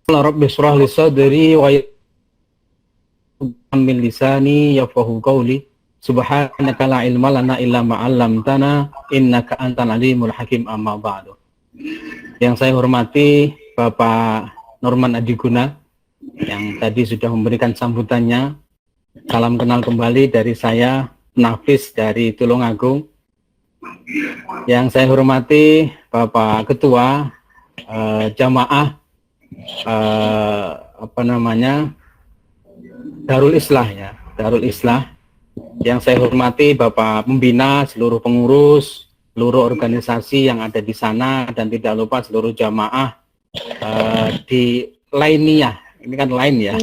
Rabbi shrah li sadri wa yassir min lisani yafqahu qawli. Subhanaka la ilma lana illa ma 'allamtana innaka antal alimul hakim. Amma ba'du. Yang saya hormati Bapak Norman Adiguna yang tadi sudah memberikan sambutannya. Salam kenal kembali dari saya, Nafis dari Tulungagung. Yang saya hormati Bapak Ketua Jamaah Darul Islah ya, Darul Islah. Yang saya hormati Bapak Pembina, seluruh pengurus, seluruh organisasi yang ada di sana, dan tidak lupa seluruh jamaah di lainnya. Ini kan lain ya.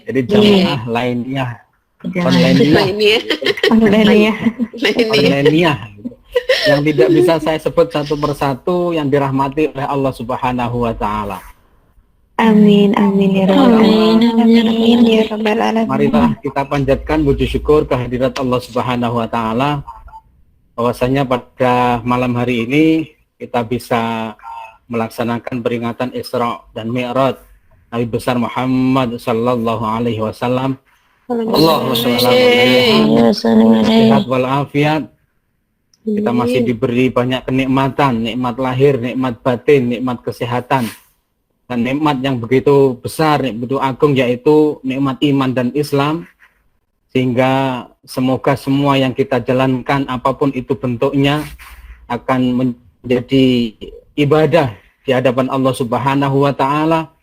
Jadi jamaah lainnya. Lainnya. Yang tidak bisa saya sebut satu persatu, yang dirahmati oleh Allah Subhanahu wa taala. Amin, amin ya rabbal alamin. Marilah kita panjatkan puji syukur kehadirat Allah Subhanahu wa taala bahwasanya pada malam hari ini kita bisa melaksanakan peringatan Isra dan Mi'raj Nabi besar Muhammad sallallahu alaihi wasallam. Allahumma shalli sehat walafiat. Kita masih diberi banyak kenikmatan, nikmat lahir, nikmat batin, nikmat kesehatan. Dan nikmat yang begitu besar, begitu agung, yaitu nikmat iman dan Islam. Sehingga semoga semua yang kita jalankan, apapun itu bentuknya, akan menjadi ibadah di hadapan Allah Subhanahu wa taala.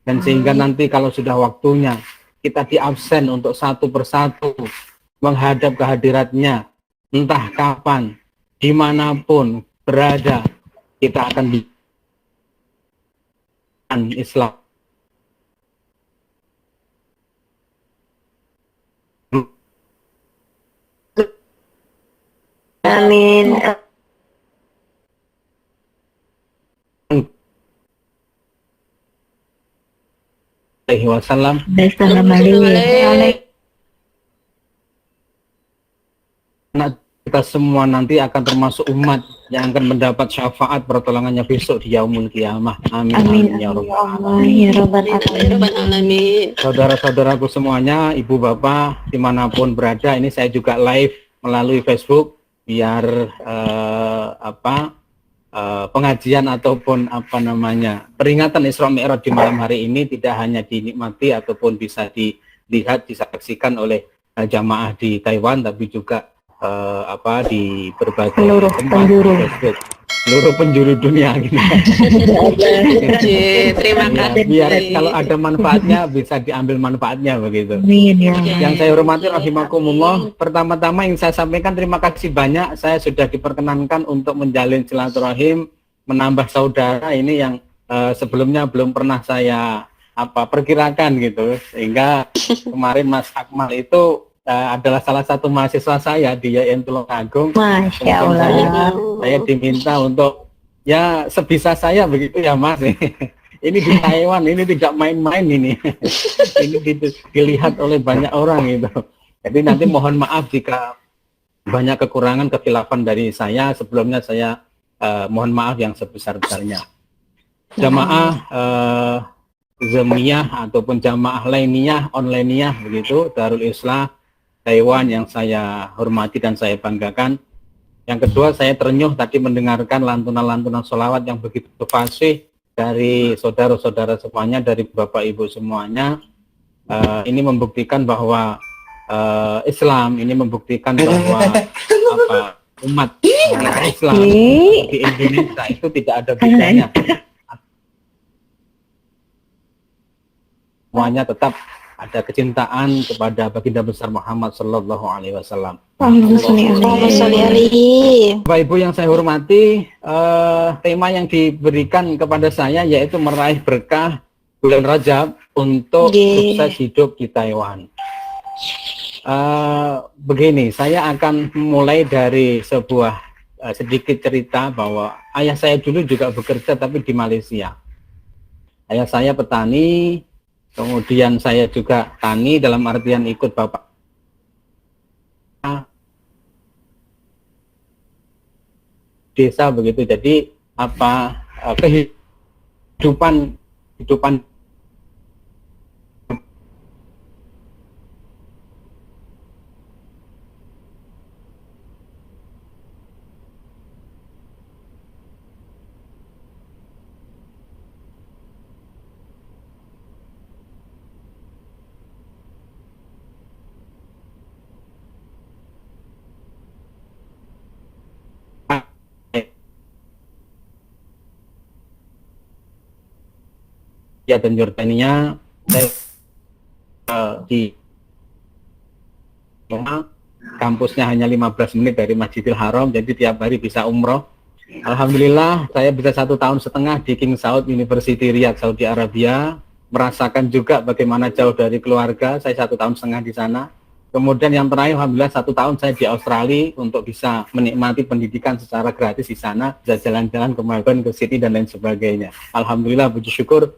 Dan sehingga nanti kalau sudah waktunya, kita diabsen untuk satu persatu menghadap kehadiratnya, entah kapan, dimanapun berada, kita akan di Islam. Amin. Wasallam. Kita semua nanti akan termasuk umat yang akan mendapat syafaat pertolongannya besok di yaumul qiyamah. Amin. Amin. Ya Rabbal alamin. Saudara-saudaraku semuanya, ibu bapak dimanapun berada, ini saya juga live melalui Facebook biar pengajian ataupun peringatan Isra Mi'raj di malam hari ini tidak hanya dinikmati ataupun bisa dilihat, disaksikan oleh jamaah di Taiwan, tapi juga di berbagai seluruh penjuru dunia gitu. Terima kasih. Biar kalau ada manfaatnya bisa diambil manfaatnya begitu. Yang saya hormati rahimakumullah, pertama-tama yang saya sampaikan terima kasih banyak, saya sudah diperkenankan untuk menjalin silaturahim, menambah saudara ini yang sebelumnya belum pernah saya perkirakan gitu. Sehingga kemarin Mas Akmal itu adalah salah satu mahasiswa saya di YN Tulungagung. Masya Allah. Saya diminta untuk ya sebisa saya begitu ya Mas. Ini di Taiwan, ini tidak main-main ini. Ini dilihat oleh banyak orang gitu. Jadi nanti mohon maaf jika banyak kekurangan, kekhilafan dari saya. Sebelumnya saya mohon maaf yang sebesar-besarnya. Jamaah Zemiyah ataupun jamaah lainiyah, onlineyah begitu, Darul Islah Taiwan yang saya hormati dan saya banggakan. Yang kedua, saya terenyuh tadi mendengarkan lantunan-lantunan sholawat yang begitu fasih dari saudara-saudara semuanya, dari Bapak Ibu semuanya. Ini membuktikan bahwa Islam, ini membuktikan bahwa umat Islam di Indonesia itu tidak ada bedanya. Semuanya tetap ada kecintaan kepada baginda besar Muhammad sallallahu alaihi wasallam. Bapak Ibu yang saya hormati, tema yang diberikan kepada saya yaitu meraih berkah bulan Rajab untuk sukses hidup di Taiwan. Begini, saya akan mulai dari sebuah sedikit cerita bahwa ayah saya dulu juga bekerja tapi di Malaysia. Ayah saya petani. Kemudian saya juga tani dalam artian ikut bapak desa begitu. Jadi kehidupan dan Yordania. Saya di kampusnya hanya 15 menit dari Masjidil Haram, jadi tiap hari bisa umroh. Alhamdulillah saya bisa 1,5 tahun di King Saud University Riyadh, Saudi Arabia, merasakan juga bagaimana jauh dari keluarga. Saya 1,5 tahun di sana. Kemudian yang terakhir, alhamdulillah 1 tahun saya di Australia untuk bisa menikmati pendidikan secara gratis di sana, bisa jalan-jalan ke Melbourne, ke Sydney dan lain sebagainya. Alhamdulillah, puji syukur.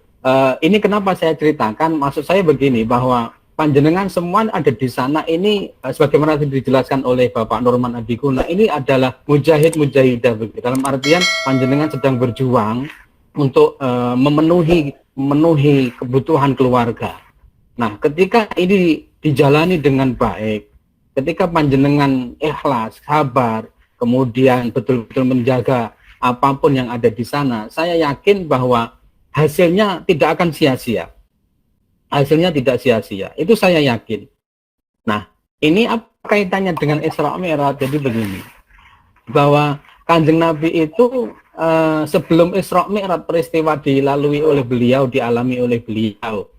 Ini kenapa saya ceritakan? Maksud saya begini, bahwa panjenengan semua ada di sana ini sebagaimana dijelaskan oleh Bapak Norman Abiguna, ini adalah mujahid-mujahidah begitu. Dalam artian panjenengan sedang berjuang untuk memenuhi kebutuhan keluarga. Nah, ketika ini dijalani dengan baik, ketika panjenengan ikhlas, sabar, kemudian betul-betul menjaga apapun yang ada di sana, saya yakin bahwa hasilnya tidak akan sia-sia. Hasilnya tidak sia-sia. Itu saya yakin. Nah, ini apa kaitannya dengan Isra Mi'raj? Jadi begini, bahwa Kanjeng Nabi itu sebelum Isra Mi'raj peristiwa dilalui oleh beliau, dialami oleh beliau.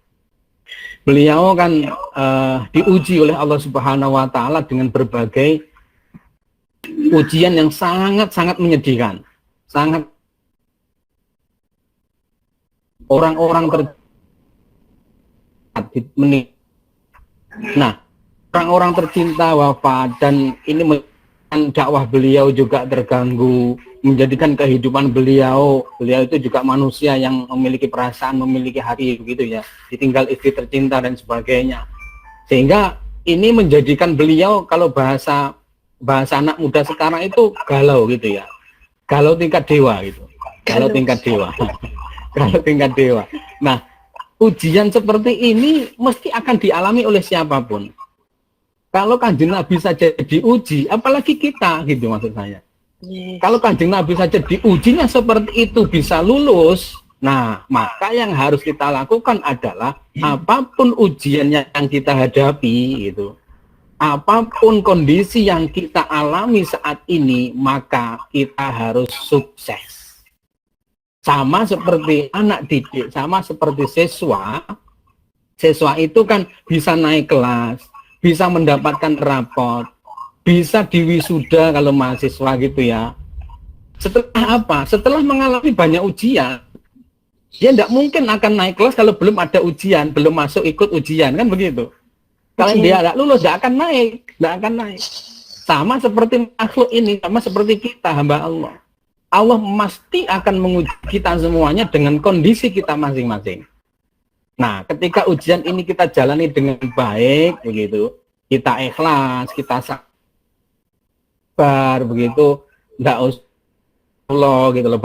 Beliau kan diuji oleh Allah Subhanahu wa taala dengan berbagai ujian yang sangat-sangat menyedihkan. Sangat orang-orang Nah, orang-orang tercinta wafat dan ini dakwah beliau juga terganggu, menjadikan kehidupan beliau itu juga manusia yang memiliki perasaan, memiliki hati begitu ya, ditinggal istri tercinta dan sebagainya. Sehingga ini menjadikan beliau, kalau bahasa anak muda sekarang itu galau gitu ya. Galau tingkat dewa gitu. Galau tingkat dewa. Galau tingkat dewa. Nah, ujian seperti ini mesti akan dialami oleh siapapun. Kalau Kanjeng Nabi saja diuji, apalagi kita, gitu maksud saya. Kalau Kanjeng Nabi saja diujinya seperti itu bisa lulus, nah maka yang harus kita lakukan adalah apapun ujian yang kita hadapi, gitu, apapun kondisi yang kita alami saat ini, maka kita harus sukses. Sama seperti anak didik, sama seperti siswa. Siswa itu kan bisa naik kelas, bisa mendapatkan rapot, bisa diwisuda kalau mahasiswa gitu ya. Setelah apa? Setelah mengalami banyak ujian, dia tidak mungkin akan naik kelas kalau belum ada ujian, belum masuk ikut ujian, kan begitu. Kalau dia tidak lulus, tidak akan naik, tidak akan naik. Sama seperti makhluk ini, sama seperti kita, hamba Allah. Allah pasti akan menguji kita semuanya dengan kondisi kita masing-masing. Nah, ketika ujian ini kita jalani dengan baik, begitu, kita ikhlas, kita sabar, begitu, tidak usah Allah, gitu loh,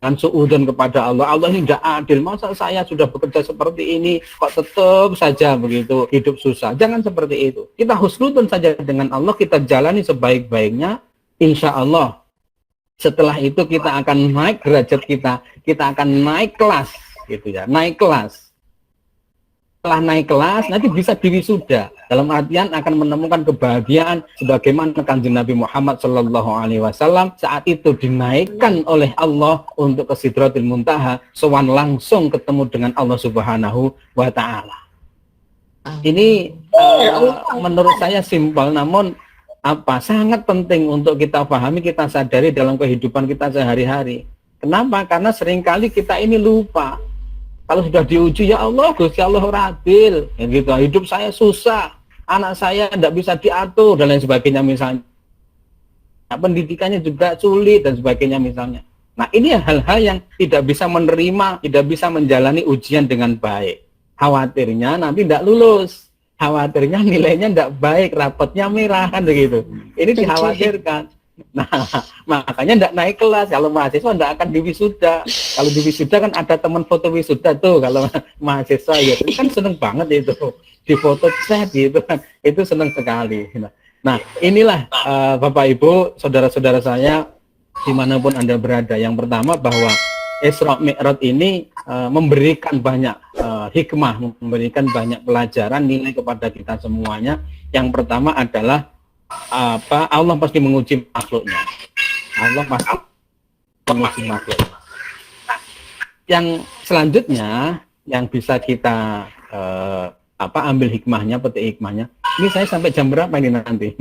dan suudzon kepada Allah. Allah ini tidak adil, masa saya sudah bekerja seperti ini, kok tetap saja begitu hidup susah. Jangan seperti itu. Kita husnudzon saja dengan Allah, kita jalani sebaik-baiknya, insya Allah. Setelah itu kita akan naik derajat kita akan naik kelas, gitu ya, naik kelas. Setelah naik kelas, nanti bisa diwisuda. Dalam artian akan menemukan kebahagiaan sebagaimana Kanjeng Nabi Muhammad SAW saat itu dinaikkan oleh Allah untuk ke Sidratil Muntaha, sowan langsung ketemu dengan Allah Subhanahu wa taala. Ini menurut saya simpel, namun sangat penting untuk kita pahami, kita sadari dalam kehidupan kita sehari-hari. Kenapa? Karena seringkali kita ini lupa. Kalau sudah diuji, ya Allah, Gusti Allah adil, ya gitu. Hidup saya susah, anak saya tidak bisa diatur dan lain sebagainya misalnya. Pendidikannya juga sulit dan sebagainya misalnya. Nah, ini hal-hal yang tidak bisa menerima, tidak bisa menjalani ujian dengan baik. Khawatirnya nanti tidak lulus. Khawatirnya nilainya tidak baik, rapotnya merah, kan begitu. Ini dikhawatirkan. Nah, makanya tidak naik kelas. Kalau mahasiswa tidak akan diwisuda. Kalau diwisuda kan ada teman foto wisuda tuh. Kalau mahasiswa ya, itu kan seneng banget itu. Di foto set gitu kan. Itu seneng sekali. Nah, inilah Bapak Ibu, saudara-saudara saya, dimanapun Anda berada. Yang pertama bahwa Isra Mi'raj ini memberikan banyak hikmah, memberikan banyak pelajaran, nilai kepada kita semuanya. Yang pertama adalah Allah pasti menguji makhluknya. Allah pasti menguji makhluknya. yang selanjutnya yang bisa kita ambil hikmahnya, petik hikmahnya. Ini saya sampai jam berapa ini nanti?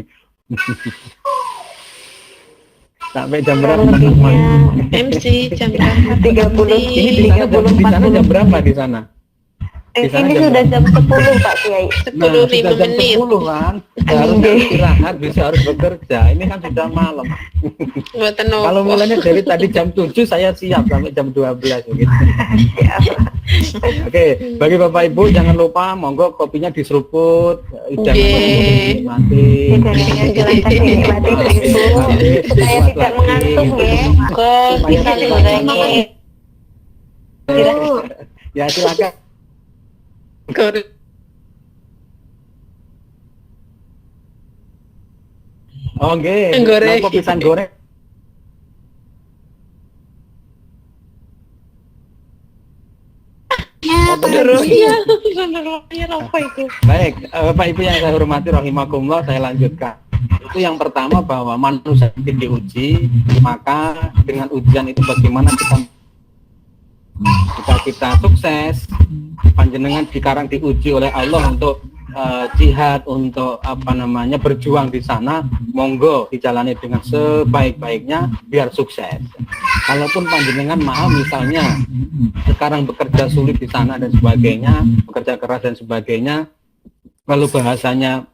Sampai jam berapa? MC jam berapa? 30. Ini di sana jam berapa di sana? Ini sudah jam 10 Pak Kiai. 10 Nah, 5 sudah jam menit. 10 kan, harus istirahat, bisa harus bekerja. Ini kan sudah malam. Mboten Kalau nopo. mulainya dari tadi jam 7 saya siap sampai jam 12 begitu. Oke, bagi Bapak Ibu jangan lupa monggo kopinya diseruput, jangan dinikmati. Supaya tidak mengantuk ya. Kok bisa digoreng? Ya silakan. Goreng. Oke, Goreng. nopo pisang goreng. Rohnya apa itu? Baik, Bapak Ibu yang saya hormati rahimakumullah, saya lanjutkan. Itu yang pertama bahwa manusia itu diuji, maka dengan ujian itu bagaimana kita sukses, panjenengan sekarang diuji oleh Allah untuk jihad, untuk berjuang di sana, monggo dijalani dengan sebaik-baiknya biar sukses. Kalaupun panjenengan maaf misalnya sekarang bekerja sulit di sana dan sebagainya, bekerja keras dan sebagainya, kalau bahasanya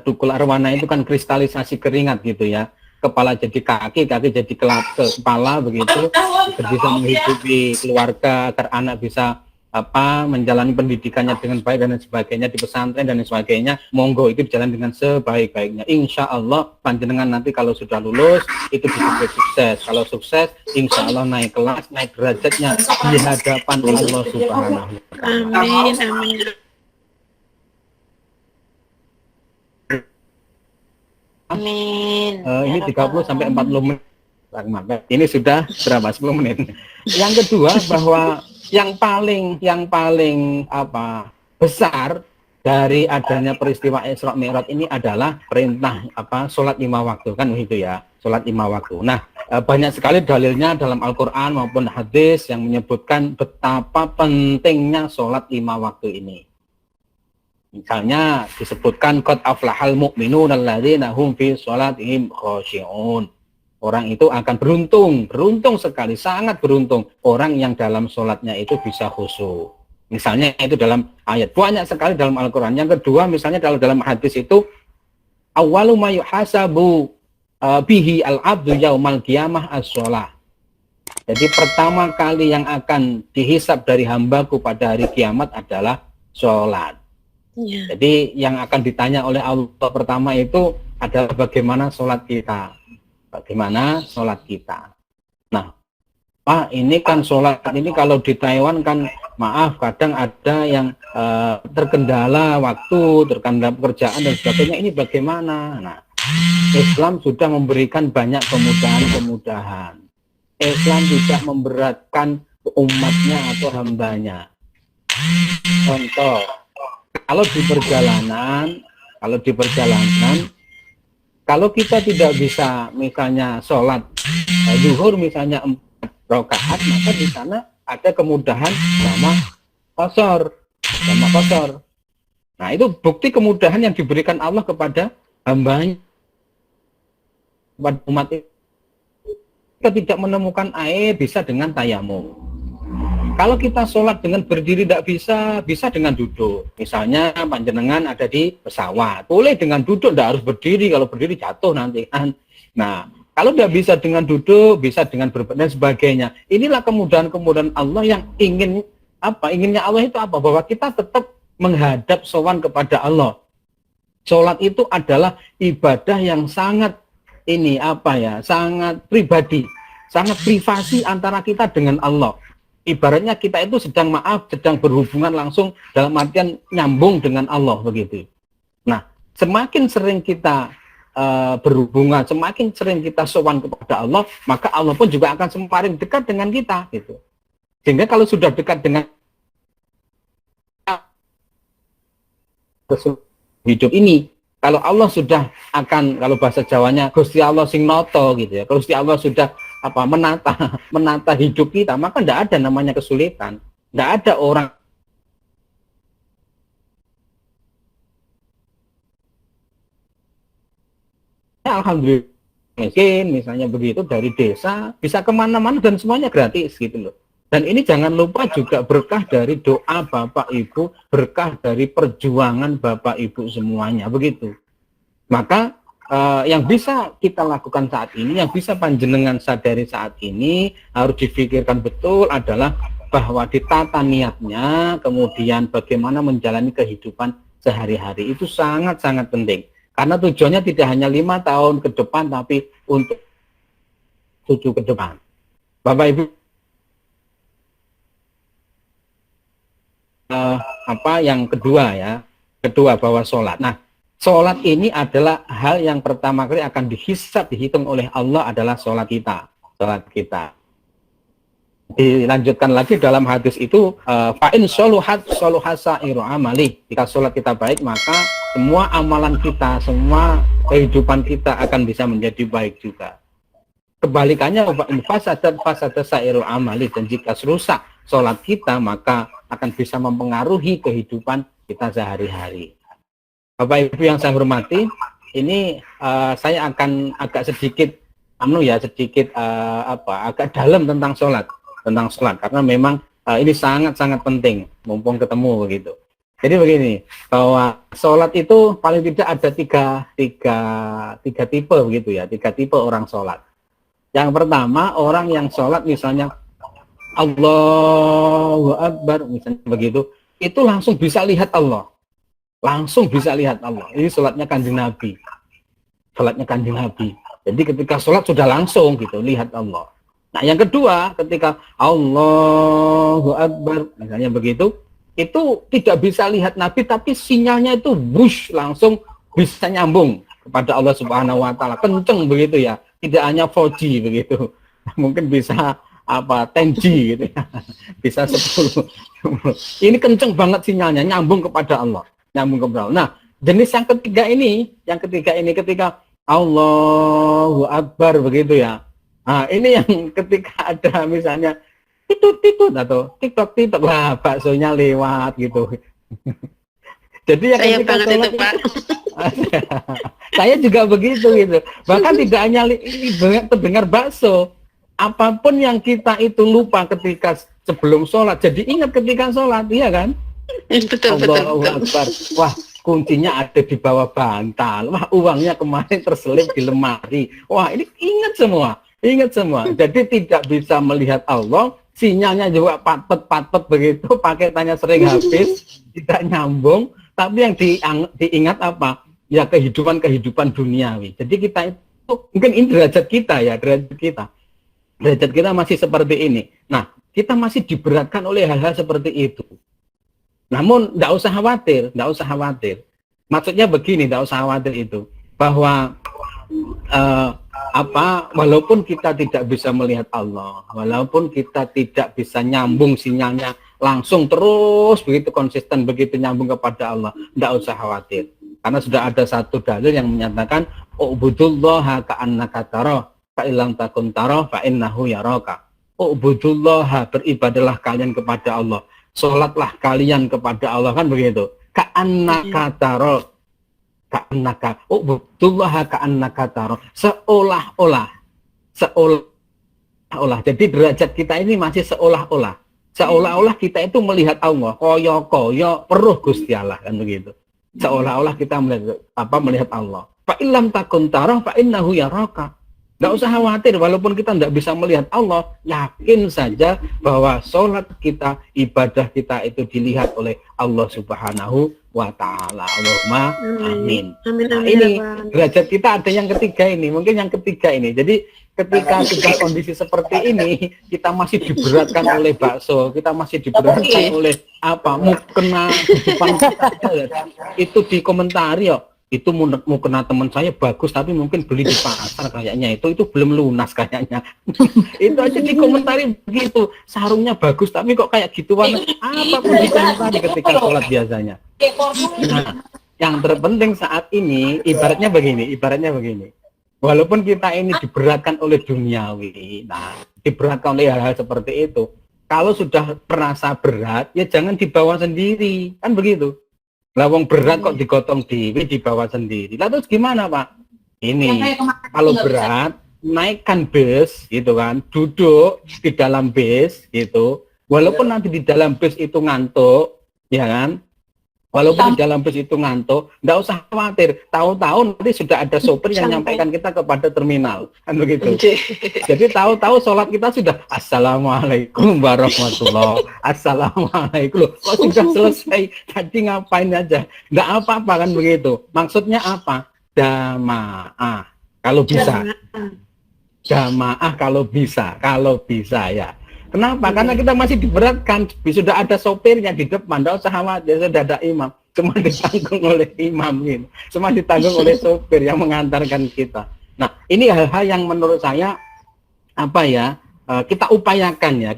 tukul arwana itu kan kristalisasi keringat gitu ya, kepala jadi kaki, kaki jadi kepala begitu, bisa menghidupi keluarga, agar anak bisa menjalani pendidikannya dengan baik dan sebagainya di pesantren dan sebagainya, monggo itu jalan dengan sebaik-baiknya. Insya Allah panjenengan nanti kalau sudah lulus itu bisa sukses. Kalau sukses, insya Allah naik kelas, naik derajatnya di hadapan Allah Subhanahu wa Ta'ala. Amin, amin. Amin. Ini 30 sampai 40 menit. Ini sudah berapa? 10 menit. Yang kedua bahwa yang paling besar dari adanya peristiwa Isra Mi'raj ini adalah perintah sholat 5 waktu kan begitu ya, sholat 5 waktu. Nah, banyak sekali dalilnya dalam Al-Qur'an maupun hadis yang menyebutkan betapa pentingnya sholat 5 waktu ini. Misalnya disebutkan qad aflahal mu'minun alladzina hum fi sholatihim khashi'un. Orang itu akan beruntung sekali, sangat beruntung orang yang dalam sholatnya itu bisa khusyuk. Misalnya itu dalam ayat, banyak sekali dalam Al-Quran. Yang kedua misalnya dalam hadis itu, awwalu ma yuhasabu bihi al-abdu yaumal qiyamah as-sholah. Jadi pertama kali yang akan dihisab dari hambaku pada hari kiamat adalah sholat. Ya. Jadi yang akan ditanya oleh Allah pertama itu adalah bagaimana sholat kita. Bagaimana sholat kita. Nah, Pak, ini kan sholat ini kalau di Taiwan kan maaf kadang ada yang terkendala waktu, terkendala pekerjaan dan sebagainya. Ini bagaimana? Nah, Islam sudah memberikan banyak kemudahan-kemudahan. Islam tidak memberatkan umatnya atau hambanya. Contoh, kalau di perjalanan kalau kita tidak bisa misalnya sholat zuhur misalnya 4 rakaat, maka di sana ada kemudahan sama qashar. Nah, itu bukti kemudahan yang diberikan Allah kepada hambanya, kepada umat itu. Kita tidak menemukan air bisa dengan tayamum. Kalau kita sholat dengan berdiri tidak bisa, bisa dengan duduk. Misalnya panjenengan ada di pesawat, boleh dengan duduk, tidak harus berdiri. Kalau berdiri jatuh nanti kan. Nah, kalau tidak bisa dengan duduk, bisa dengan dan sebagainya. Inilah kemudahan-kemudahan Allah yang inginnya Allah itu apa? Bahwa kita tetap menghadap sowan kepada Allah. Sholat itu adalah ibadah yang sangat sangat pribadi, sangat privasi antara kita dengan Allah. Ibaratnya kita itu sedang berhubungan langsung dalam artian nyambung dengan Allah begitu. Nah, semakin sering kita berhubungan, semakin sering kita sowan kepada Allah, maka Allah pun juga akan semakin dekat dengan kita gitu. Sehingga kalau sudah dekat dengan hidup ini, kalau Allah sudah akan, kalau bahasa Jawanya Gusti Allah sing noto gitu ya. Gusti Allah sudah menata hidup kita, maka tidak ada namanya kesulitan. Tidak ada orang alhamdulillah miskin misalnya begitu dari desa bisa kemana-mana dan semuanya gratis gitu loh. Dan ini jangan lupa juga berkah dari doa Bapak Ibu, berkah dari perjuangan Bapak Ibu semuanya begitu. Maka yang bisa kita lakukan saat ini, yang bisa panjenengan sadari saat ini harus difikirkan betul adalah bahwa ditata niatnya, kemudian bagaimana menjalani kehidupan sehari-hari itu sangat-sangat penting. Karena tujuannya tidak hanya 5 tahun ke depan, tapi untuk 7 ke depan. Bapak Ibu, yang kedua bahwa sholat. Nah, sholat ini adalah hal yang pertama kali akan dihitung oleh Allah adalah sholat kita. Dilanjutkan lagi dalam hadis itu, fa'in sholuhat sholuhasairu amali. Jika sholat kita baik, maka semua amalan kita, semua kehidupan kita akan bisa menjadi baik juga. Kebalikannya, fa'in fasadat sairu amali. Dan jika rusak sholat kita, maka akan bisa mempengaruhi kehidupan kita sehari-hari. Bapak Ibu yang saya hormati, ini saya akan agak sedikit agak dalam tentang sholat karena memang ini sangat-sangat penting mumpung ketemu begitu. Jadi begini, bahwa sholat itu paling tidak ada tiga tipe begitu ya, 3 tipe orang sholat. Yang pertama, orang yang sholat misalnya Allahu Akbar misalnya begitu, itu langsung bisa lihat Allah. Ini sholatnya Kanjeng Nabi. Jadi ketika sholat sudah langsung gitu lihat Allah. Nah, yang kedua, ketika Allahu Akbar misalnya begitu, itu tidak bisa lihat Nabi, tapi sinyalnya itu wush, langsung bisa nyambung kepada Allah Subhanahu wa taala. Kenceng begitu ya. Tidak hanya 4G begitu. Mungkin bisa 10G gitu ya. Bisa 10. Ini kenceng banget sinyalnya, nyambung kepada Allah. Nah, jenis yang ketiga ini ketika Allahu Akbar begitu ya. Nah, ini yang ketika ada misalnya titut atau tiktok, lah baksonya lewat gitu. Jadi yang Saya ketika banget sholat itu, Pak. saya juga begitu gitu. Bahkan tidak hanya terdengar bakso, apapun yang kita itu lupa ketika sebelum sholat, jadi ingat ketika sholat, iya kan? Betul. Akbar. Wah, kuncinya ada di bawah bantal. Wah, uangnya kemarin terselip di lemari. Wah, ini ingat semua. Jadi tidak bisa melihat Allah, sinyalnya juga patet begitu, paketannya sering habis, tidak nyambung. Tapi yang diingat apa? Ya kehidupan duniawi. Jadi kita itu mungkin ini derajat kita masih seperti ini. Nah, kita masih diberatkan oleh hal-hal seperti itu. Namun tidak usah khawatir. Maksudnya begini, tidak usah khawatir itu, bahwa walaupun kita tidak bisa melihat Allah, walaupun kita tidak bisa nyambung sinyalnya langsung terus begitu konsisten begitu nyambung kepada Allah, tidak usah khawatir. Karena sudah ada satu dalil yang menyatakan ubudullaha ka'annaka tarah fa illam takun tarah fa innahu yaraka. Ubudullaha, beribadalah kalian kepada Allah. Sholatlah kalian kepada Allah, kan begitu. Ka'annaka tarah, ubudullaha ka'annaka tarah, seolah-olah. Jadi derajat kita ini masih seolah-olah kita itu melihat Allah, koyo peruh Gusti Allah, kan begitu. Seolah-olah kita melihat Allah. Fa illam takun tarah fa innahu yaraka. Nggak usah khawatir, walaupun kita tidak bisa melihat Allah, yakin saja bahwa sholat kita, ibadah kita itu dilihat oleh Allah Subhanahu wa ta'ala. Allahumma amin. Nah, ini derajat kita ada yang ketiga ini, mungkin yang ketiga ini. Jadi ketika sudah kondisi seperti ini, kita masih diberatkan oleh bakso, kita masih diberatkan oleh mukena depan kita. Itu dikomentari itu mau kena teman saya bagus tapi mungkin beli di pasar kayaknya itu belum lunas kayaknya. Itu aja dikomentari begitu, sarungnya bagus tapi kok kayak gitu warna, apapun dikomentari ketika sholat biasanya. Nah, yang terpenting saat ini ibaratnya begini, Walaupun kita ini diberatkan oleh duniawi, nah diberatkan oleh hal-hal seperti itu. Kalau sudah merasa berat, ya jangan dibawa sendiri, kan begitu. Lawang berat kok digotong dibawa sendiri. Lalu terus gimana Pak? Ini kalau berat, naikkan bus, gitu kan, duduk di dalam bus, gitu. Walaupun nanti di dalam bus itu ngantuk, ya kan? Walaupun di dalam bus itu ngantuk, nggak usah khawatir. Tahu-tahu nanti sudah ada sopir yang menyampaikan kita kepada terminal, kan begitu. Jadi tahu-tahu sholat kita sudah Assalamualaikum warahmatullahi. Assalamualaikum. Kok sudah selesai? Tadi ngapain aja? Nggak apa-apa kan begitu. Maksudnya apa? Jamaah. Kalau bisa. Jamaah kalau bisa ya. Kenapa? Karena kita masih diberatkan. Sudah ada sopirnya di depan, tidak usah khawatir, sudah ada imam. Cuma ditanggung oleh imam gitu. Cuma ditanggung oleh sopir yang mengantarkan kita. Nah, ini hal-hal yang menurut saya kita upayakan.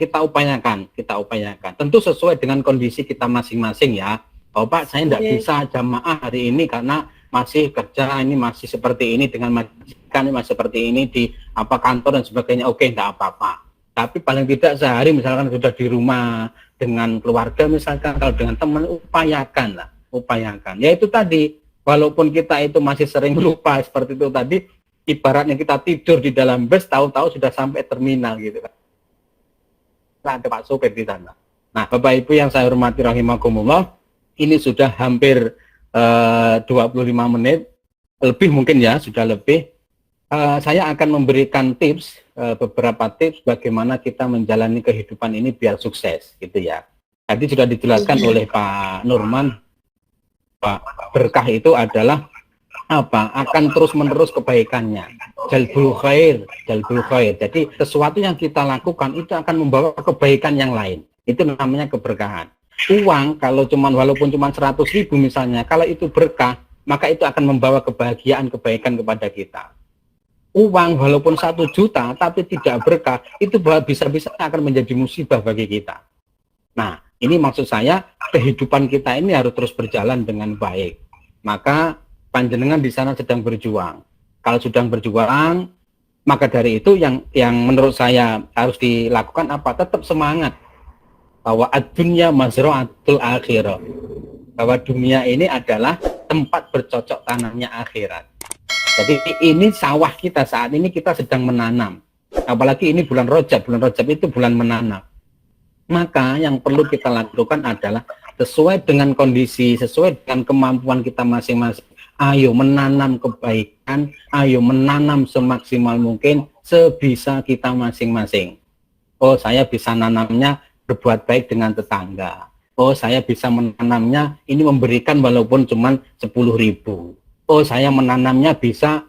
Tentu sesuai dengan kondisi kita masing-masing ya. Oh Pak, saya tidak bisa jamaah hari ini karena masih kerja, ini masih seperti ini dengan majikan, ini masih seperti ini di kantor dan sebagainya. Oke, tidak apa-apa. Tapi paling tidak sehari misalkan sudah di rumah dengan keluarga misalkan, kalau dengan teman upayakan. Ya itu tadi, walaupun kita itu masih sering lupa seperti itu tadi, ibaratnya kita tidur di dalam bus, tahu-tahu sudah sampai terminal gitu kan. Ada Pak sopir di sana. Nah, Bapak Ibu yang saya hormati rahimakumullah, ini sudah hampir 25 menit, lebih mungkin ya, sudah lebih. Saya akan memberikan beberapa tips bagaimana kita menjalani kehidupan ini biar sukses, gitu ya. Tadi sudah dijelaskan oleh Pak Nurman, Pak berkah itu adalah akan terus-menerus kebaikannya. Jalbul khair. Jadi sesuatu yang kita lakukan itu akan membawa kebaikan yang lain. Itu namanya keberkahan. Uang kalau walaupun cuma 100.000 misalnya, kalau itu berkah, maka itu akan membawa kebahagiaan, kebaikan kepada kita. Uang walaupun 1 juta tapi tidak berkah, itu bisa-bisa akan menjadi musibah bagi kita. Nah, ini maksud saya kehidupan kita ini harus terus berjalan dengan baik. Maka panjenengan di sana sedang berjuang. Kalau sedang berjuang, maka dari itu yang menurut saya harus dilakukan Tetap semangat. Bahwa ad-dunya mazra'atul akhirah. Bahwa dunia ini adalah tempat bercocok tanamnya akhirat. Jadi ini sawah kita saat ini, kita sedang menanam. Apalagi ini bulan Rajab itu bulan menanam. Maka yang perlu kita lakukan adalah sesuai dengan kondisi, sesuai dengan kemampuan kita masing-masing. Ayo menanam kebaikan, ayo menanam semaksimal mungkin sebisa kita masing-masing. Oh, saya bisa nanamnya berbuat baik dengan tetangga. Oh, saya bisa menanamnya ini memberikan walaupun cuma 10.000. Oh, saya menanamnya bisa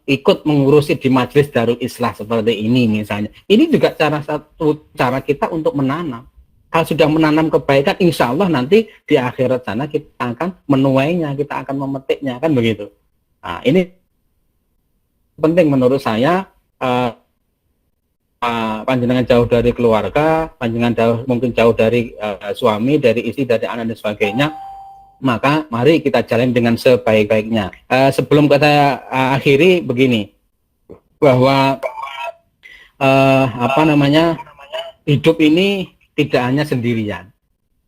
ikut mengurusi di majelis Darul Islah seperti ini misalnya. Ini juga cara kita untuk menanam. Kalau sudah menanam kebaikan, insya Allah nanti di akhirat sana kita akan menuainya, kita akan memetiknya, kan begitu. Nah, ini penting menurut saya. Panjenengan jauh dari keluarga, panjenengan mungkin jauh dari suami, dari istri, dari anak dan sebagainya. Maka mari kita jalan dengan sebaik-baiknya. Sebelum kita akhiri begini, bahwa hidup ini tidak hanya sendirian.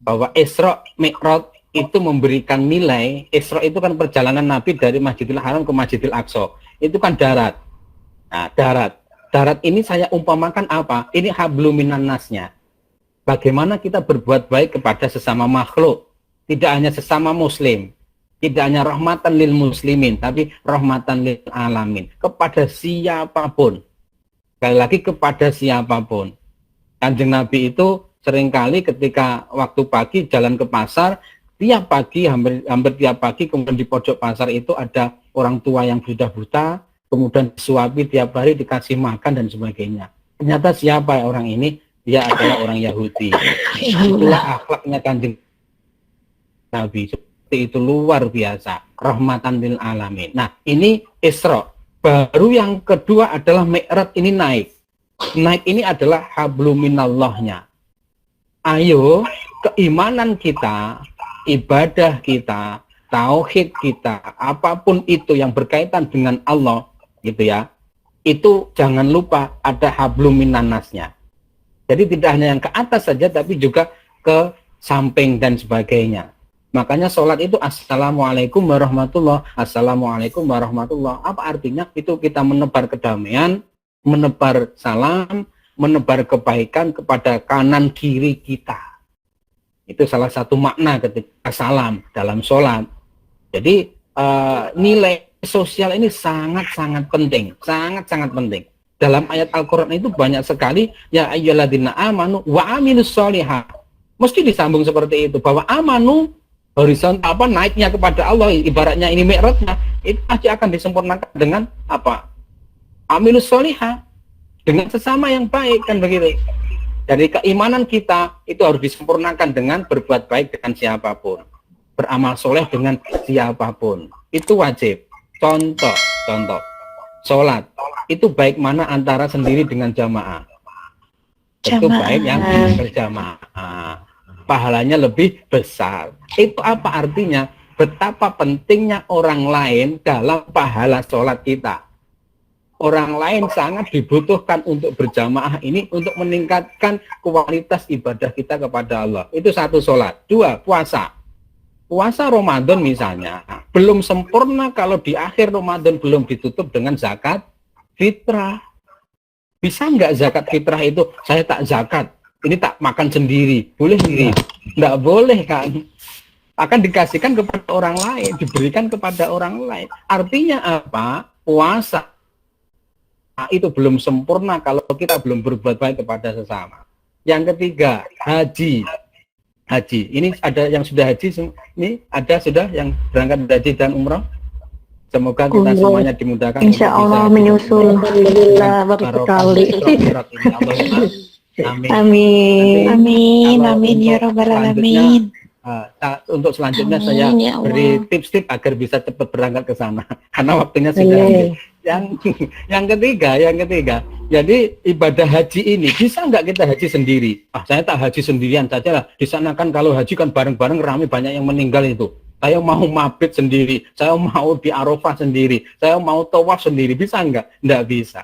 Bahwa Isra Mi'raj itu memberikan nilai. Isra itu kan perjalanan Nabi dari Masjidil Haram ke Masjidil Aqsa. Itu kan darat. Nah, darat ini saya umpamakan apa? Ini hablum minan nasnya. Bagaimana kita berbuat baik kepada sesama makhluk. Tidak hanya sesama muslim, tidak hanya rahmatan lil muslimin, tapi rahmatan lil alamin. Kepada siapapun. Sekali lagi kepada siapapun. Kanjeng Nabi itu seringkali ketika waktu pagi jalan ke pasar, tiap pagi, hampir tiap pagi, kemudian di pojok pasar itu ada orang tua yang sudah buta, kemudian disuapi tiap hari, dikasih makan dan sebagainya. Ternyata siapa orang ini? Dia adalah orang Yahudi. Itulah akhlaknya Kanjeng Nabi, seperti itu, luar biasa, rahmatan lil alamin. Nah, ini Isra. Baru yang kedua adalah Mi'raj, ini naik. Naik ini adalah hablum minallahnya. Ayo, keimanan kita, ibadah kita, tauhid kita, apapun itu yang berkaitan dengan Allah, gitu ya. Itu jangan lupa ada hablum minan nasnya. Jadi tidak hanya yang ke atas saja, tapi juga ke samping dan sebagainya. Makanya sholat itu assalamualaikum warahmatullah, assalamualaikum warahmatullah. Apa artinya? Itu kita menebar kedamaian, menebar salam, menebar kebaikan kepada kanan kiri kita. Itu salah satu makna ketika salam dalam sholat. Jadi nilai sosial ini sangat-sangat penting, sangat-sangat penting. Dalam ayat Al-Quran itu banyak sekali ya ayyuhalladzina amanu wa amilus sholihah. Mesti disambung seperti itu, bahwa amanu horizontal apa naiknya kepada Allah, ibaratnya ini mi'rajnya itu pasti akan disempurnakan dengan apa? Amilus sholihah, dengan sesama yang baik, kan begitu. Jadi keimanan kita itu harus disempurnakan dengan berbuat baik dengan siapapun, beramal soleh dengan siapapun. Itu wajib. Contoh sholat itu baik mana antara sendiri dengan jamaah. Itu baik yang berjamaah, pahalanya lebih besar. Itu apa artinya? Betapa pentingnya orang lain dalam pahala sholat kita. Orang lain sangat dibutuhkan untuk berjamaah ini untuk meningkatkan kualitas ibadah kita kepada Allah. Itu satu, sholat. Dua, puasa. Puasa Ramadan misalnya belum sempurna kalau di akhir Ramadan belum ditutup dengan zakat fitrah. Bisa nggak zakat fitrah itu saya tak zakat, ini tak makan sendiri, boleh sendiri? Nggak boleh kan? Akan dikasihkan kepada orang lain, diberikan kepada orang lain. Artinya apa? Puasa itu belum sempurna kalau kita belum berbuat baik kepada sesama. Yang ketiga, haji. Ini ada yang sudah haji, ini ada sudah yang berangkat haji dan umrah. Semoga kita semuanya dimudahkan. Insya Allah menyusul. Alhamdulillah baru sekali. Amin ya rabbal alamin. Untuk selanjutnya saya beri tips-tips agar bisa cepat berangkat ke sana karena waktunya sudah habis. Yang ketiga, jadi ibadah haji ini bisa nggak kita haji sendiri? Saya tak haji sendirian saja lah. Di sana kan kalau haji kan bareng-bareng ramai, banyak yang meninggal itu. Saya mau mabit sendiri, saya mau di Arafah sendiri, saya mau tawaf sendiri, bisa nggak? Nggak bisa.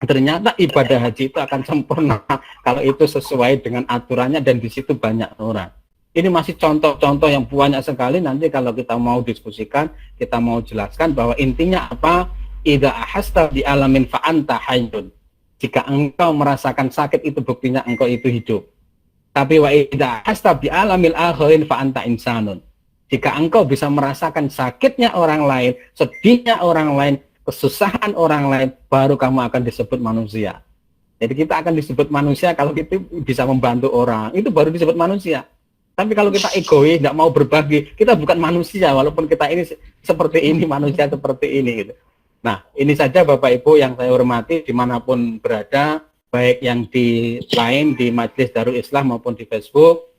Ternyata ibadah haji itu akan sempurna kalau itu sesuai dengan aturannya dan di situ banyak orang. Ini masih contoh-contoh yang banyak sekali. Nanti kalau kita mau diskusikan, kita mau jelaskan bahwa intinya apa? Idza ahasta bi alamin fa anta hayyun. Jika engkau merasakan sakit itu buktinya engkau itu hidup. Tapi wa idza ahasta bi alamil akhirin fa anta insanun. Jika engkau bisa merasakan sakitnya orang lain, sedihnya orang lain, kesusahan orang lain, baru kamu akan disebut manusia. Jadi kita akan disebut manusia kalau kita bisa membantu orang. Itu baru disebut manusia. Tapi kalau kita egois, tidak mau berbagi, kita bukan manusia, walaupun kita ini seperti ini, manusia seperti ini. Gitu. Nah, ini saja Bapak Ibu yang saya hormati, dimanapun berada, baik yang di lain, di Majelis Darul Islam maupun di Facebook.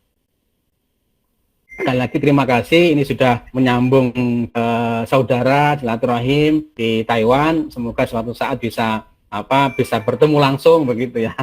Sekali lagi terima kasih, ini sudah menyambung saudara silaturahim di Taiwan. Semoga suatu saat bisa bertemu langsung begitu ya.